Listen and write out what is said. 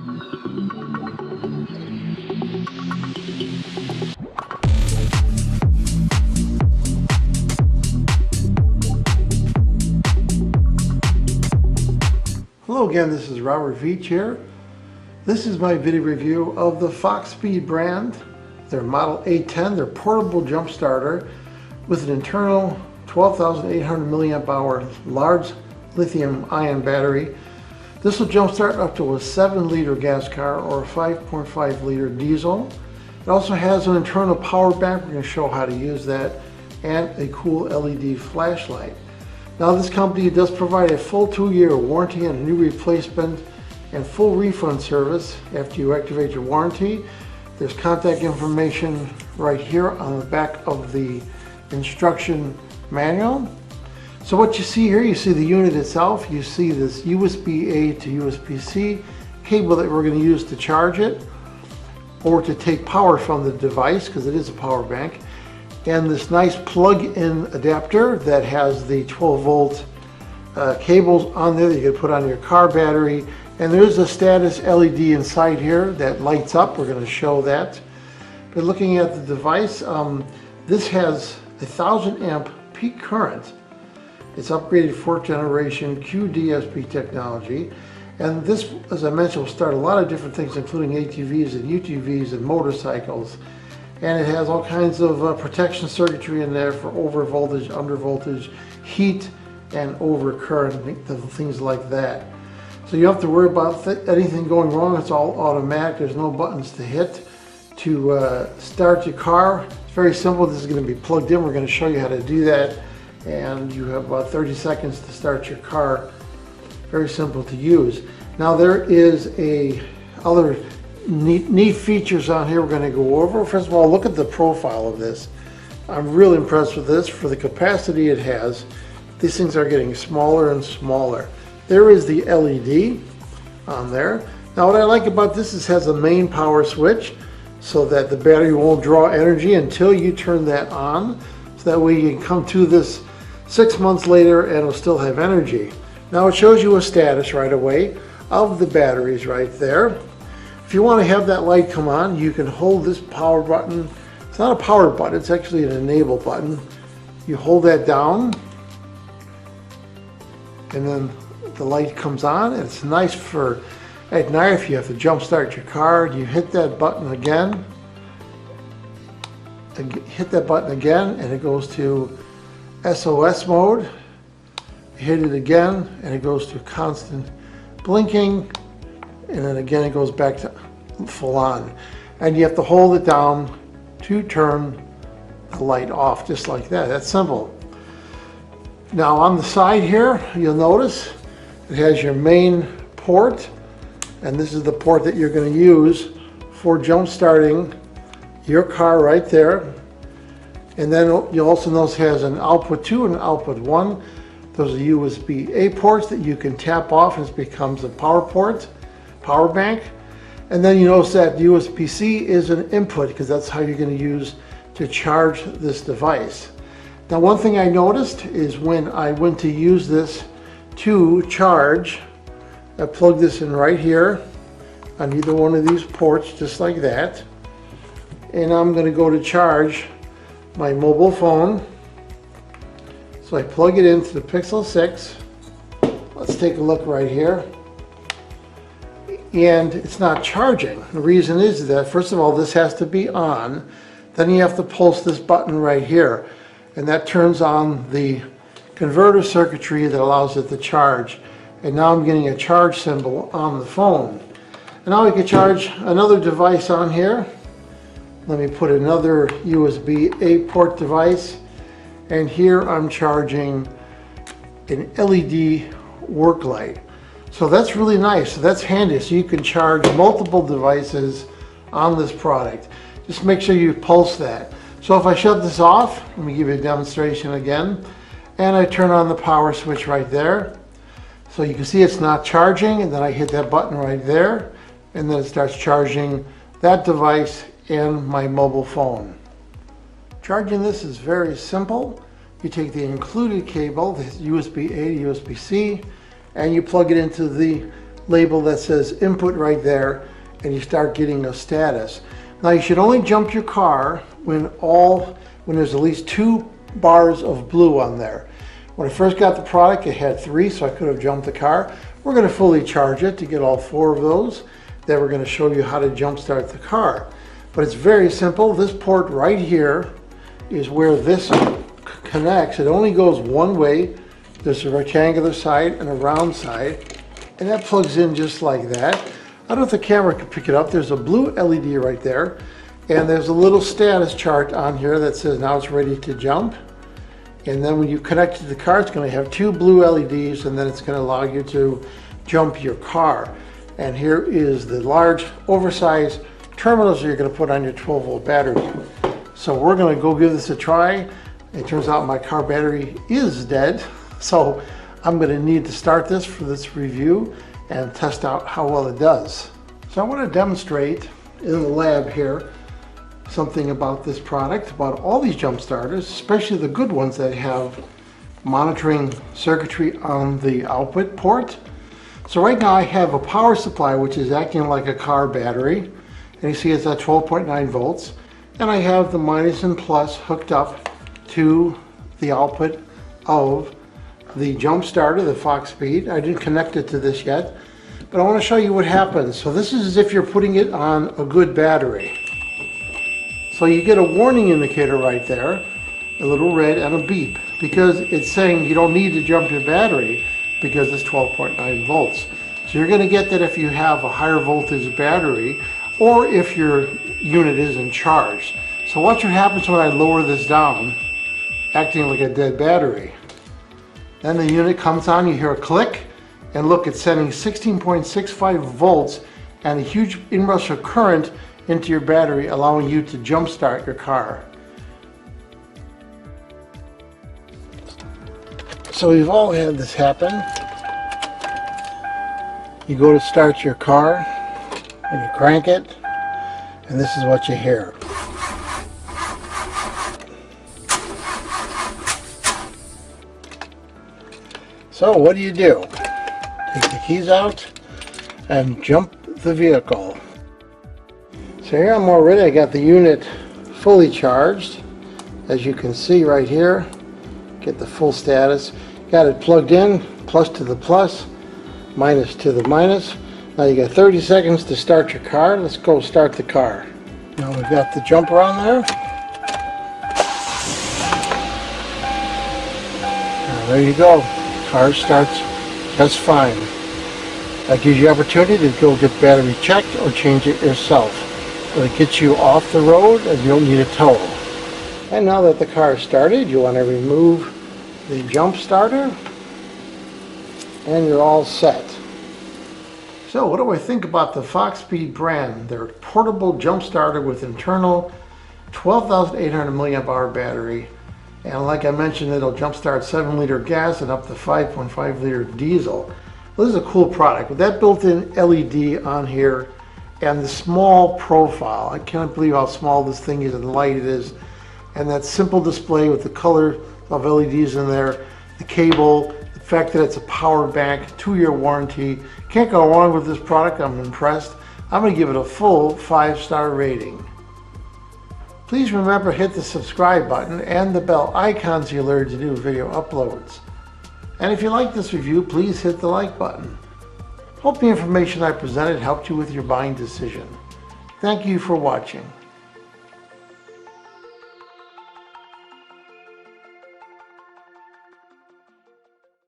Hello again, this is Robert Veach here. This is my video review of the Foxpeed brand, their Model A10, their portable jump starter with an internal 12,800 milliamp hour large lithium ion battery. This will jump start up to a 7-liter gas car or a 5.5-liter diesel. It also has an internal power bank. We're going to show how to use that, and a cool LED flashlight. Now this company does provide a full 2-year warranty and a new replacement and full refund service after you activate your warranty. There's contact information right here on the back of the instruction manual. So what you see here, you see the unit itself, you see this USB-A to USB-C cable that we're going to use to charge it or to take power from the device, because it is a power bank. And this nice plug-in adapter that has the 12-volt cables on there that you can put on your car battery. And there's a status LED inside here that lights up. We're going to show that. But looking at the device, this has 1,000 amp peak current. It's upgraded 4th generation QDSP technology. And this, as I mentioned, will start a lot of different things, including ATVs and UTVs and motorcycles. And it has all kinds of protection circuitry in there for over voltage, under voltage, heat, and over current, things like that. So you don't have to worry about anything going wrong. It's all automatic. There's no buttons to hit to start your car. It's very simple. This is going to be plugged in. We're going to show you how to do that. And you have about 30 seconds to start your car. Very simple to use. Now there is other neat features on here we're going to go over. First of all, look at the profile of this. I'm really impressed with this. For the capacity it has, these things are getting smaller and smaller. There is the LED on there. Now what I like about this is it has a main power switch so that the battery won't draw energy until you turn that on. So that way you can come to this 6 months later and it'll still have energy. Now it shows you a status right away of the batteries right there. If you want to have that light come on, you can hold this power button. It's not a power button, it's actually an enable button. You hold that down and then the light comes on. And it's nice for at night if you have to jump start your car. You hit that button again and and it goes to SOS mode. You hit it again and it goes to constant blinking, and then again it goes back to full on. And you have to hold it down to turn the light off, just like that. That's simple. Now on the side here, you'll notice it has your main port, and this is the port that you're going to use for jump starting your car right there. And then you'll also notice it has an output 2 and an output 1. Those are USB-A ports that you can tap off and it becomes a power port, power bank. And then you notice that USB-C is an input because that's how you're going to use to charge this device. Now one thing I noticed is when I went to use this to charge, I plugged this in right here on either one of these ports, just like that. And I'm going to go to charge my mobile phone. So I plug it into the Pixel 6. Let's take a look right here. And it's not charging. The reason is that, first of all, this has to be on. Then you have to pulse this button right here. And that turns on the converter circuitry that allows it to charge. And now I'm getting a charge symbol on the phone. And now we can charge another device on here. Let me put another USB-A port device. And here I'm charging an LED work light. So that's really nice. So that's handy. So you can charge multiple devices on this product. Just make sure you pulse that. So if I shut this off, let me give you a demonstration again. And I turn on the power switch right there. So you can see it's not charging, and then I hit that button right there, and then it starts charging that device and my mobile phone. Charging this is very simple. You take the included cable, the USB-A to USB-C, and you plug it into the label that says input right there, and you start getting a status. Now you should only jump your car when there's at least 2 bars of blue on there. When I first got the product, it had 3, so I could have jumped the car. We're going to fully charge it to get all 4 of those. Then we're going to show you how to jump start the car. But it's very simple. This port right here is where this connects. It only goes one way. There's a rectangular side and a round side, and that plugs in just like that. I don't know if the camera can pick it up. There's a blue LED right there, and there's a little status chart on here that says now it's ready to jump. And then when you connect it to the car, it's going to have 2 blue LEDs, and then it's going to allow you to jump your car. And here is the large oversized terminals you're going to put on your 12-volt battery. So we're going to go give this a try. It turns out my car battery is dead, so I'm going to need to start this for this review and test out how well it does. So I want to demonstrate in the lab here something about this product, about all these jump starters, especially the good ones that have monitoring circuitry on the output port. So right now I have a power supply which is acting like a car battery, and you see it's at 12.9 volts, and I have the minus and plus hooked up to the output of the jump starter, the Foxpeed. I didn't connect it to this yet, but I want to show you what happens. So this is as if you're putting it on a good battery. So you get a warning indicator right there, a little red and a beep, because it's saying you don't need to jump your battery because it's 12.9 volts. So you're going to get that if you have a higher voltage battery or if your unit isn't charged. So watch what happens when I lower this down, acting like a dead battery. Then the unit comes on, you hear a click, and look, it's sending 16.65 volts and a huge inrush of current into your battery, allowing you to jump start your car. So we've all had this happen. You go to start your car and you crank it, and this is what you hear. So what do? Take the keys out and jump the vehicle. So here I'm already, I got the unit fully charged. As you can see right here, get the full status. Got it plugged in, plus to the plus, minus to the minus. Now you got 30 seconds to start your car. Let's go start the car. Now we've got the jumper on there. Now there you go. Car starts just fine. That gives you opportunity to go get battery checked or change it yourself. So it gets you off the road and you don't need a tow. And now that the car is started, you want to remove the jump starter and you're all set. So what do I think about the Foxpeed brand? Their portable jump starter with internal 12,800 milliamp hour battery. And like I mentioned, it'll jump start 7-liter gas and up to 5.5-liter diesel. Well, this is a cool product. With that built-in LED on here and the small profile, I can't believe how small this thing is and light it is. And that simple display with the color of LEDs in there, the cable, the fact that it's a power bank, 2-year warranty. Can't go wrong with this product. I'm impressed. I'm going to give it a full 5-star rating. Please remember to hit the subscribe button and the bell icon so you're alerted to new video uploads. And if you like this review, please hit the like button. Hope the information I presented helped you with your buying decision. Thank you for watching.